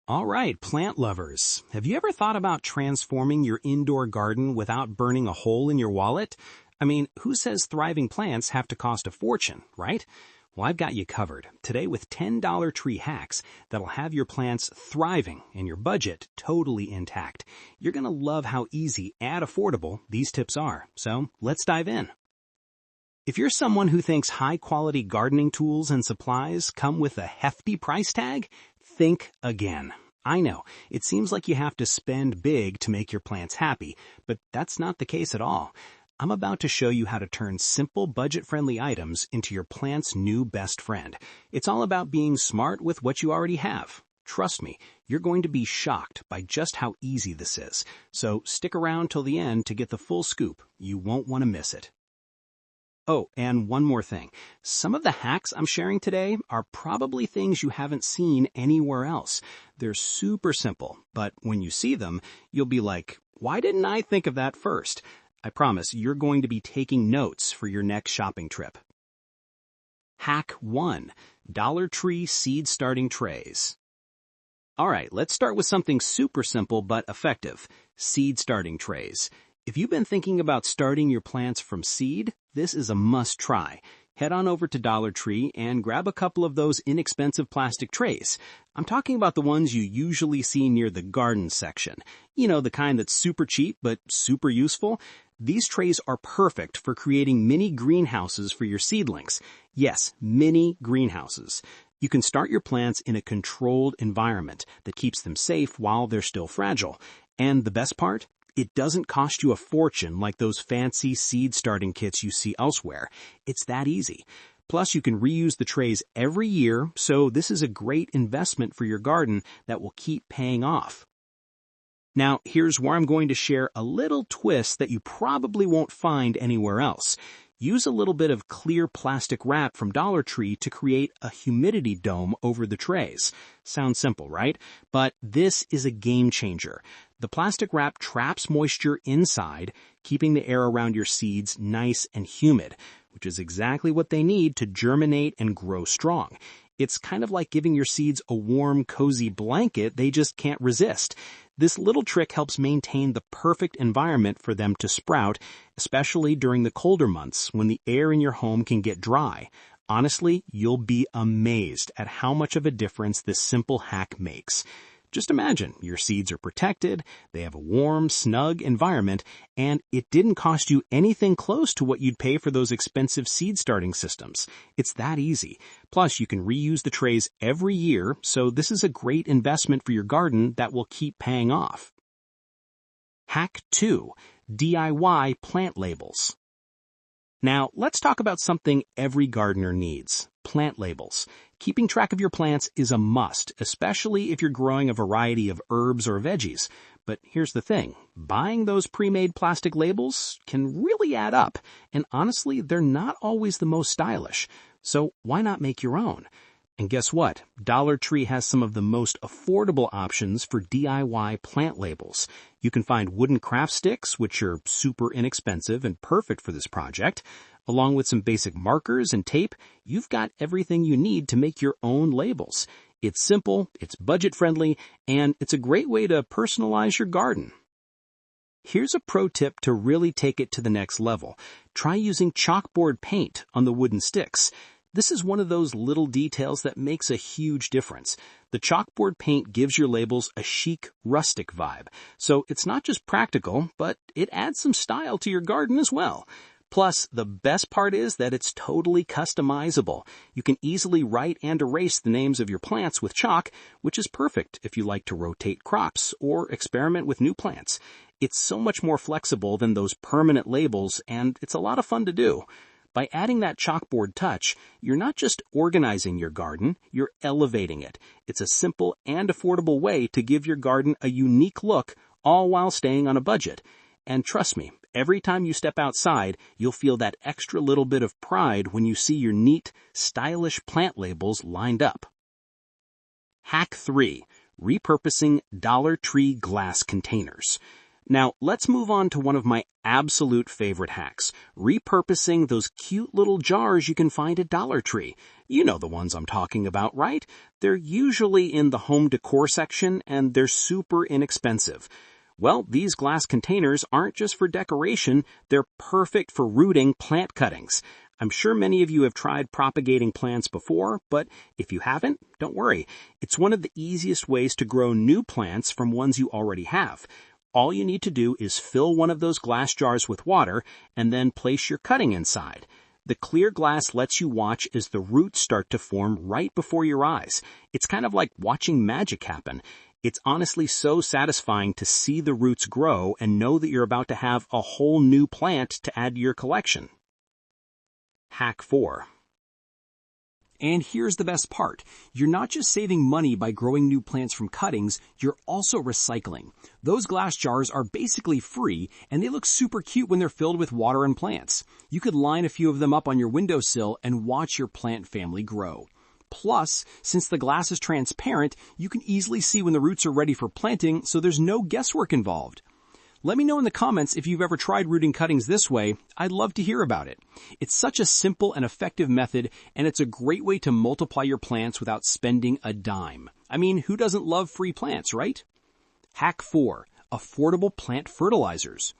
All right, plant lovers. Have you ever thought about transforming your indoor garden without burning a hole in your wallet? I mean, who says thriving plants have to cost a fortune, right? Well, I've got you covered today with $10 tree hacks that'll have your plants thriving and your budget totally intact. You're going to love how easy and affordable these tips are. So let's dive in. If you're someone who thinks high-quality gardening tools and supplies come with a hefty price tag, think again. I know, it seems like you have to spend big to make your plants happy, but that's not the case at all. I'm about to show you how to turn simple, budget-friendly items into your plant's new best friend. It's all about being smart with what you already have. Trust me, you're going to be shocked by just how easy this is. So stick around till the end to get the full scoop. You won't want to miss it. Oh, and one more thing. Some of the hacks I'm sharing today are probably things you haven't seen anywhere else. They're super simple, but when you see them, you'll be like, why didn't I think of that first? I promise you're going to be taking notes for your next shopping trip. Hack 1. Dollar Tree Seed Starting Trays. All right, let's start with something super simple but effective. Seed starting trays. If you've been thinking about starting your plants from seed, this is a must-try. Head on over to Dollar Tree and grab a couple of those inexpensive plastic trays. I'm talking about the ones you usually see near the garden section. You know, the kind that's super cheap but super useful. These trays are perfect for creating mini greenhouses for your seedlings. Yes, mini greenhouses. You can start your plants in a controlled environment that keeps them safe while they're still fragile. And the best part? It doesn't cost you a fortune like those fancy seed starting kits you see elsewhere. It's that easy. Plus, you can reuse the trays every year, so this is a great investment for your garden that will keep paying off. Now, here's where I'm going to share a little twist that you probably won't find anywhere else. Use a little bit of clear plastic wrap from Dollar Tree to create a humidity dome over the trays. Sounds simple, right? But this is a game changer. The plastic wrap traps moisture inside, keeping the air around your seeds nice and humid, which is exactly what they need to germinate and grow strong. It's kind of like giving your seeds a warm, cozy blanket they just can't resist. This little trick helps maintain the perfect environment for them to sprout, especially during the colder months when the air in your home can get dry. Honestly, you'll be amazed at how much of a difference this simple hack makes. Just imagine, your seeds are protected, they have a warm, snug environment, and it didn't cost you anything close to what you'd pay for those expensive seed starting systems. It's that easy. Plus, you can reuse the trays every year, so this is a great investment for your garden that will keep paying off. Hack 2. DIY plant labels. Now, let's talk about something every gardener needs. Plant labels. Keeping track of your plants is a must, especially if you're growing a variety of herbs or veggies. But here's the thing. Buying those pre-made plastic labels can really add up, and honestly, they're not always the most stylish. So why not make your own? And guess what? Dollar Tree has some of the most affordable options for DIY plant labels. You can find wooden craft sticks, which are super inexpensive and perfect for this project. Along with some basic markers and tape, you've got everything you need to make your own labels. It's simple, it's budget-friendly, and it's a great way to personalize your garden. Here's a pro tip to really take it to the next level. Try using chalkboard paint on the wooden sticks. This is one of those little details that makes a huge difference. The chalkboard paint gives your labels a chic, rustic vibe. So it's not just practical, but it adds some style to your garden as well. Plus, the best part is that it's totally customizable. You can easily write and erase the names of your plants with chalk, which is perfect if you like to rotate crops or experiment with new plants. It's so much more flexible than those permanent labels, and it's a lot of fun to do. By adding that chalkboard touch, you're not just organizing your garden, you're elevating it. It's a simple and affordable way to give your garden a unique look, all while staying on a budget. And trust me, every time you step outside, you'll feel that extra little bit of pride when you see your neat, stylish plant labels lined up. Hack 3. Repurposing Dollar Tree glass containers. Now, let's move on to one of my absolute favorite hacks, repurposing those cute little jars you can find at Dollar Tree. You know the ones I'm talking about, right? They're usually in the home decor section, and they're super inexpensive. Well, these glass containers aren't just for decoration, they're perfect for rooting plant cuttings. I'm sure many of you have tried propagating plants before, but if you haven't, don't worry. It's one of the easiest ways to grow new plants from ones you already have. All you need to do is fill one of those glass jars with water and then place your cutting inside. The clear glass lets you watch as the roots start to form right before your eyes. It's kind of like watching magic happen. It's honestly so satisfying to see the roots grow and know that you're about to have a whole new plant to add to your collection. Hack 4. And here's the best part. You're not just saving money by growing new plants from cuttings, you're also recycling. Those glass jars are basically free, and they look super cute when they're filled with water and plants. You could line a few of them up on your windowsill and watch your plant family grow. Plus, since the glass is transparent, you can easily see when the roots are ready for planting, so there's no guesswork involved. Let me know in the comments if you've ever tried rooting cuttings this way. I'd love to hear about it. It's such a simple and effective method, and it's a great way to multiply your plants without spending a dime. I mean, who doesn't love free plants, right? Hack 4. Affordable plant fertilizers.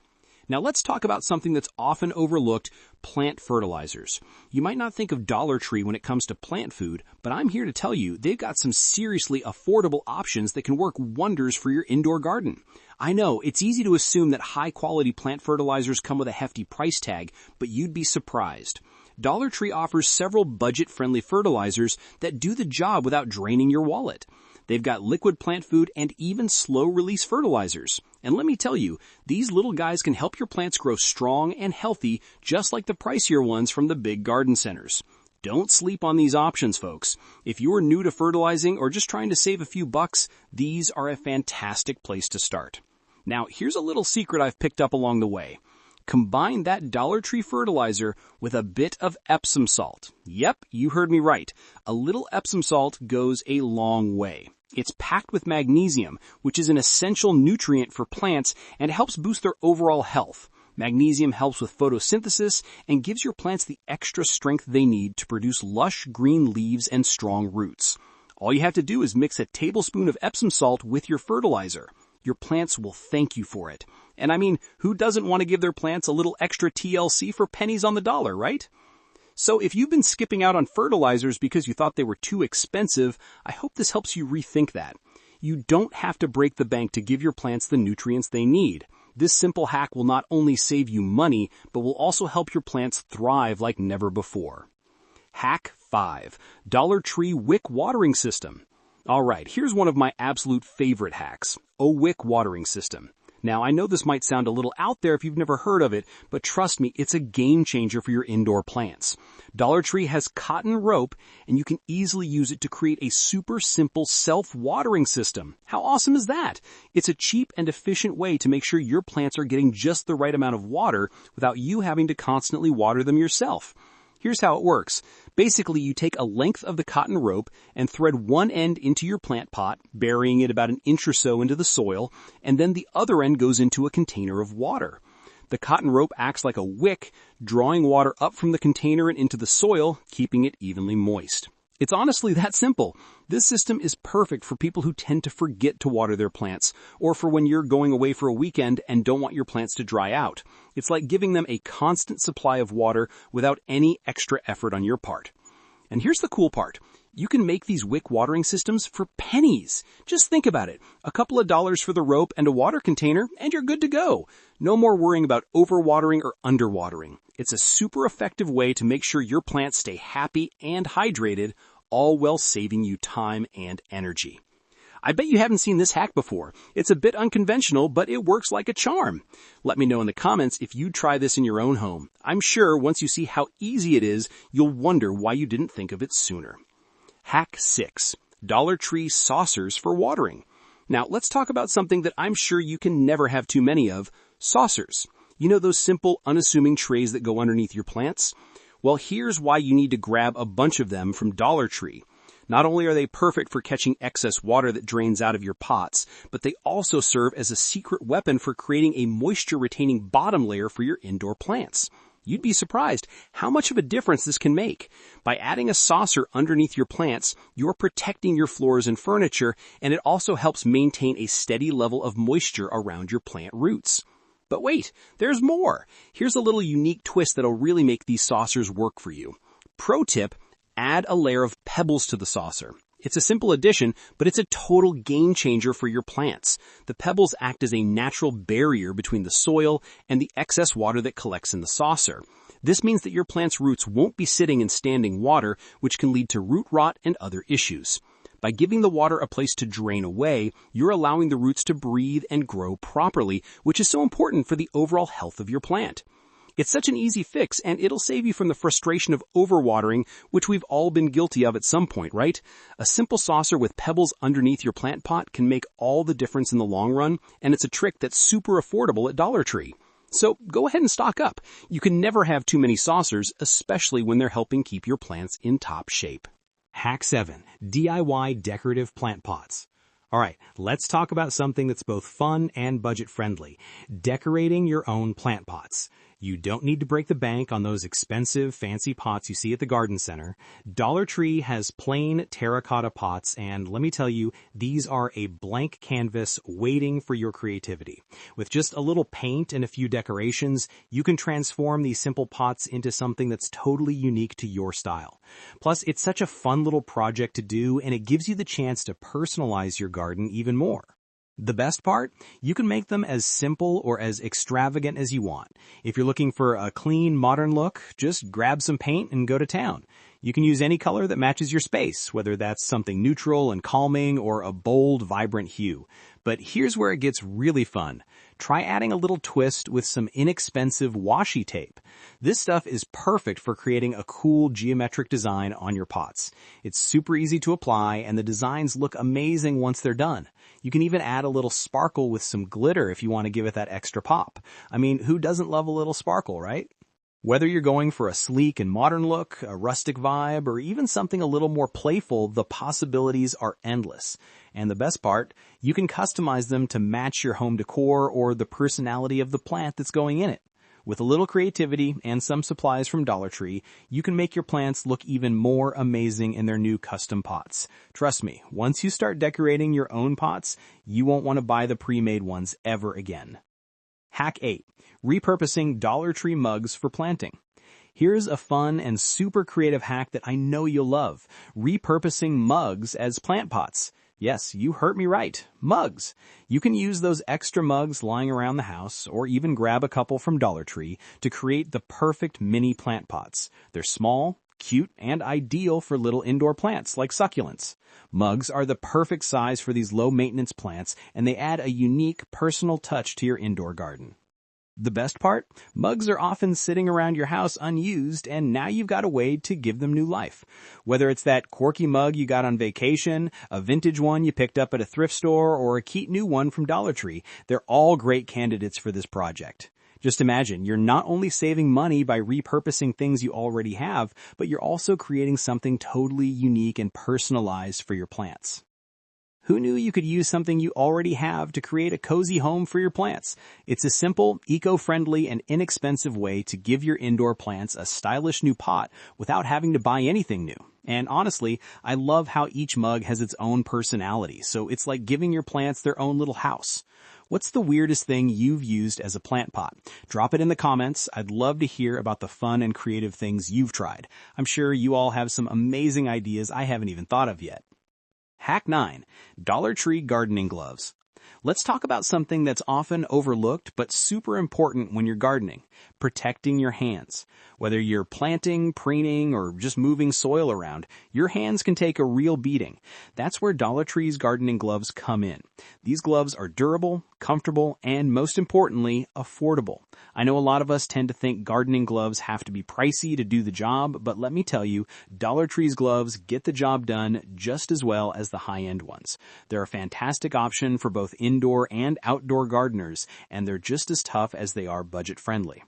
Now let's talk about something that's often overlooked, plant fertilizers. You might not think of Dollar Tree when it comes to plant food, but I'm here to tell you they've got some seriously affordable options that can work wonders for your indoor garden. I know, it's easy to assume that high-quality plant fertilizers come with a hefty price tag, but you'd be surprised. Dollar Tree offers several budget-friendly fertilizers that do the job without draining your wallet. They've got liquid plant food and even slow-release fertilizers. And let me tell you, these little guys can help your plants grow strong and healthy, just like the pricier ones from the big garden centers. Don't sleep on these options, folks. If you're new to fertilizing or just trying to save a few bucks, these are a fantastic place to start. Now, here's a little secret I've picked up along the way. Combine that Dollar Tree fertilizer with a bit of Epsom salt. Yep, you heard me right. A little Epsom salt goes a long way. It's packed with magnesium, which is an essential nutrient for plants and helps boost their overall health. Magnesium helps with photosynthesis and gives your plants the extra strength they need to produce lush green leaves and strong roots. All you have to do is mix a tablespoon of Epsom salt with your fertilizer. Your plants will thank you for it. And I mean, who doesn't want to give their plants a little extra TLC for pennies on the dollar, right? So if you've been skipping out on fertilizers because you thought they were too expensive, I hope this helps you rethink that. You don't have to break the bank to give your plants the nutrients they need. This simple hack will not only save you money, but will also help your plants thrive like never before. Hack 5. Dollar Tree Wick Watering System. Alright, here's one of my absolute favorite hacks. A Wick watering system. Now, I know this might sound a little out there if you've never heard of it, but trust me, it's a game changer for your indoor plants. Dollar Tree has cotton rope, and you can easily use it to create a super simple self-watering system. How awesome is that? It's a cheap and efficient way to make sure your plants are getting just the right amount of water without you having to constantly water them yourself. Here's how it works. Basically, you take a length of the cotton rope and thread one end into your plant pot, burying it about an inch or so into the soil, and then the other end goes into a container of water. The cotton rope acts like a wick, drawing water up from the container and into the soil, keeping it evenly moist. It's honestly that simple. This system is perfect for people who tend to forget to water their plants, or for when you're going away for a weekend and don't want your plants to dry out. It's like giving them a constant supply of water without any extra effort on your part. And here's the cool part. You can make these wick watering systems for pennies. Just think about it. A couple of dollars for the rope and a water container, and you're good to go. No more worrying about overwatering or underwatering. It's a super effective way to make sure your plants stay happy and hydrated, all while saving you time and energy. I bet you haven't seen this hack before. It's a bit unconventional, but it works like a charm. Let me know in the comments if you'd try this in your own home. I'm sure once you see how easy it is, you'll wonder why you didn't think of it sooner. Hack 6. Dollar Tree Saucers for Watering. Now, let's talk about something that I'm sure you can never have too many of, saucers. You know those simple, unassuming trays that go underneath your plants? Well, here's why you need to grab a bunch of them from Dollar Tree. Not only are they perfect for catching excess water that drains out of your pots, but they also serve as a secret weapon for creating a moisture-retaining bottom layer for your indoor plants. You'd be surprised how much of a difference this can make. By adding a saucer underneath your plants, you're protecting your floors and furniture, and it also helps maintain a steady level of moisture around your plant roots. But wait, there's more. Here's a little unique twist that'll really make these saucers work for you. Pro tip, add a layer of pebbles to the saucer. It's a simple addition, but it's a total game changer for your plants. The pebbles act as a natural barrier between the soil and the excess water that collects in the saucer. This means that your plant's roots won't be sitting in standing water, which can lead to root rot and other issues. By giving the water a place to drain away, you're allowing the roots to breathe and grow properly, which is so important for the overall health of your plant. It's such an easy fix, and it'll save you from the frustration of overwatering, which we've all been guilty of at some point, right? A simple saucer with pebbles underneath your plant pot can make all the difference in the long run, and it's a trick that's super affordable at Dollar Tree. So go ahead and stock up. You can never have too many saucers, especially when they're helping keep your plants in top shape. Hack 7. DIY decorative plant pots. All right, let's talk about something that's both fun and budget-friendly. Decorating your own plant pots. You don't need to break the bank on those expensive, fancy pots you see at the garden center. Dollar Tree has plain terracotta pots, and let me tell you, these are a blank canvas waiting for your creativity. With just a little paint and a few decorations, you can transform these simple pots into something that's totally unique to your style. Plus, it's such a fun little project to do, and it gives you the chance to personalize your garden even more. The best part? You can make them as simple or as extravagant as you want. If you're looking for a clean, modern look, just grab some paint and go to town. You can use any color that matches your space, whether that's something neutral and calming or a bold, vibrant hue. But here's where it gets really fun. Try adding a little twist with some inexpensive washi tape. This stuff is perfect for creating a cool geometric design on your pots. It's super easy to apply, and the designs look amazing once they're done. You can even add a little sparkle with some glitter if you want to give it that extra pop. I mean, who doesn't love a little sparkle, right? Whether you're going for a sleek and modern look, a rustic vibe, or even something a little more playful, the possibilities are endless. And the best part, you can customize them to match your home decor or the personality of the plant that's going in it. With a little creativity and some supplies from Dollar Tree, you can make your plants look even more amazing in their new custom pots. Trust me, once you start decorating your own pots, you won't want to buy the pre-made ones ever again. Hack 8. Repurposing Dollar Tree mugs for planting. Here's a fun and super creative hack that I know you'll love. Repurposing mugs as plant pots. Yes, you heard me right. Mugs. You can use those extra mugs lying around the house, or even grab a couple from Dollar Tree to create the perfect mini plant pots. They're small, cute, and ideal for little indoor plants like succulents. Mugs are the perfect size for these low-maintenance plants, and they add a unique, personal touch to your indoor garden. The best part? Mugs are often sitting around your house unused, and now you've got a way to give them new life. Whether it's that quirky mug you got on vacation, a vintage one you picked up at a thrift store, or a cute new one from Dollar Tree, they're all great candidates for this project. Just imagine, you're not only saving money by repurposing things you already have, but you're also creating something totally unique and personalized for your plants. Who knew you could use something you already have to create a cozy home for your plants? It's a simple, eco-friendly, and inexpensive way to give your indoor plants a stylish new pot without having to buy anything new. And honestly, I love how each mug has its own personality, so it's like giving your plants their own little house. What's the weirdest thing you've used as a plant pot? Drop it in the comments. I'd love to hear about the fun and creative things you've tried. I'm sure you all have some amazing ideas I haven't even thought of yet. Hack 9. Dollar Tree gardening gloves. Let's talk about something that's often overlooked but super important when you're gardening. Protecting your hands. Whether you're planting, preening, or just moving soil around, your hands can take a real beating. That's where Dollar Tree's gardening gloves come in. These gloves are durable, comfortable, and most importantly, affordable. I know a lot of us tend to think gardening gloves have to be pricey to do the job, but let me tell you, Dollar Tree's gloves get the job done just as well as the high-end ones. They're a fantastic option for both indoor and outdoor gardeners, and they're just as tough as they are budget-friendly.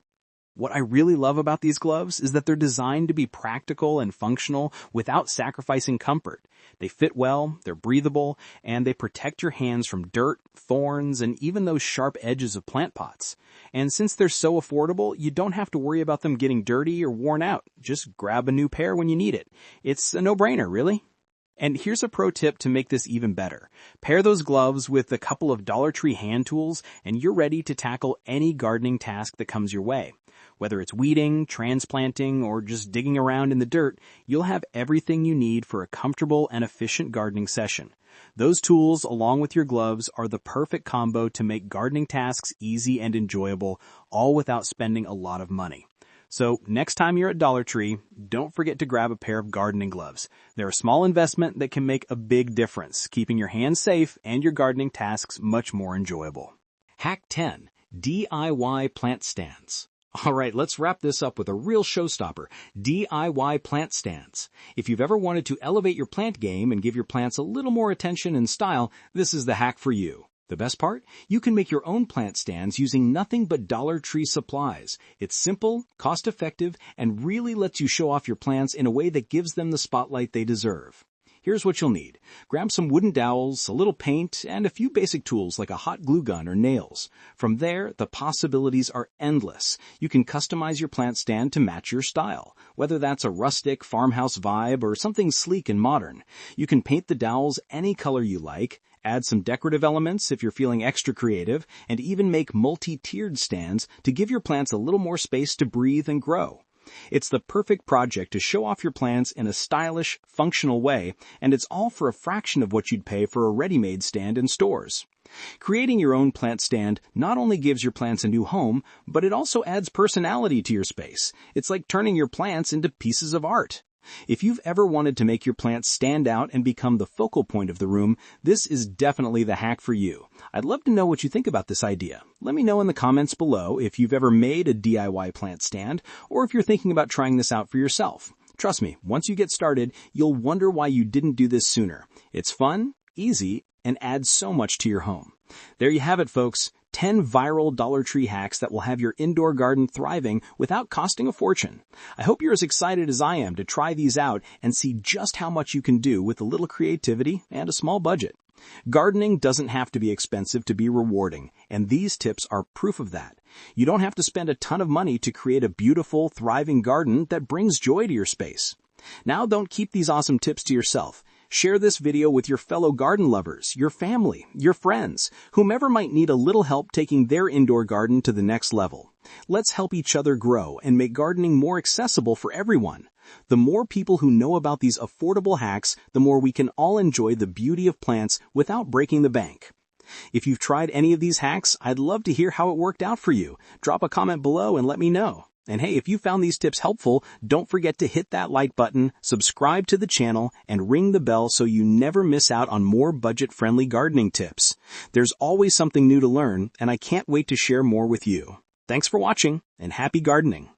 What I really love about these gloves is that they're designed to be practical and functional without sacrificing comfort. They fit well, they're breathable, and they protect your hands from dirt, thorns, and even those sharp edges of plant pots. And since they're so affordable, you don't have to worry about them getting dirty or worn out. Just grab a new pair when you need it. It's a no-brainer, really. And here's a pro tip to make this even better. Pair those gloves with a couple of Dollar Tree hand tools, and you're ready to tackle any gardening task that comes your way. Whether it's weeding, transplanting, or just digging around in the dirt, you'll have everything you need for a comfortable and efficient gardening session. Those tools, along with your gloves, are the perfect combo to make gardening tasks easy and enjoyable, all without spending a lot of money. So next time you're at Dollar Tree, don't forget to grab a pair of gardening gloves. They're a small investment that can make a big difference, keeping your hands safe and your gardening tasks much more enjoyable. Hack 10. DIY plant stands. All right, let's wrap this up with a real showstopper, DIY plant stands. If you've ever wanted to elevate your plant game and give your plants a little more attention and style, this is the hack for you. The best part? You can make your own plant stands using nothing but Dollar Tree supplies. It's simple, cost-effective, and really lets you show off your plants in a way that gives them the spotlight they deserve. Here's what you'll need. Grab some wooden dowels, a little paint, and a few basic tools like a hot glue gun or nails. From there, the possibilities are endless. You can customize your plant stand to match your style, whether that's a rustic farmhouse vibe or something sleek and modern. You can paint the dowels any color you like, add some decorative elements if you're feeling extra creative, and even make multi-tiered stands to give your plants a little more space to breathe and grow. It's the perfect project to show off your plants in a stylish, functional way, and it's all for a fraction of what you'd pay for a ready-made stand in stores. Creating your own plant stand not only gives your plants a new home, but it also adds personality to your space. It's like turning your plants into pieces of art. If you've ever wanted to make your plants stand out and become the focal point of the room, this is definitely the hack for you. I'd love to know what you think about this idea. Let me know in the comments below if you've ever made a DIY plant stand or if you're thinking about trying this out for yourself. Trust me, once you get started, you'll wonder why you didn't do this sooner. It's fun, easy, and adds so much to your home. There you have it, folks. 10 viral Dollar Tree hacks that will have your indoor garden thriving without costing a fortune. I hope you're as excited as I am to try these out and see just how much you can do with a little creativity and a small budget. Gardening doesn't have to be expensive to be rewarding, and these tips are proof of that. You don't have to spend a ton of money to create a beautiful, thriving garden that brings joy to your space. Now don't keep these awesome tips to yourself. Share this video with your fellow garden lovers, your family, your friends, whomever might need a little help taking their indoor garden to the next level. Let's help each other grow and make gardening more accessible for everyone. The more people who know about these affordable hacks, the more we can all enjoy the beauty of plants without breaking the bank. If you've tried any of these hacks, I'd love to hear how it worked out for you. Drop a comment below and let me know. And hey, if you found these tips helpful, don't forget to hit that like button, subscribe to the channel, and ring the bell so you never miss out on more budget-friendly gardening tips. There's always something new to learn, and I can't wait to share more with you. Thanks for watching, and happy gardening.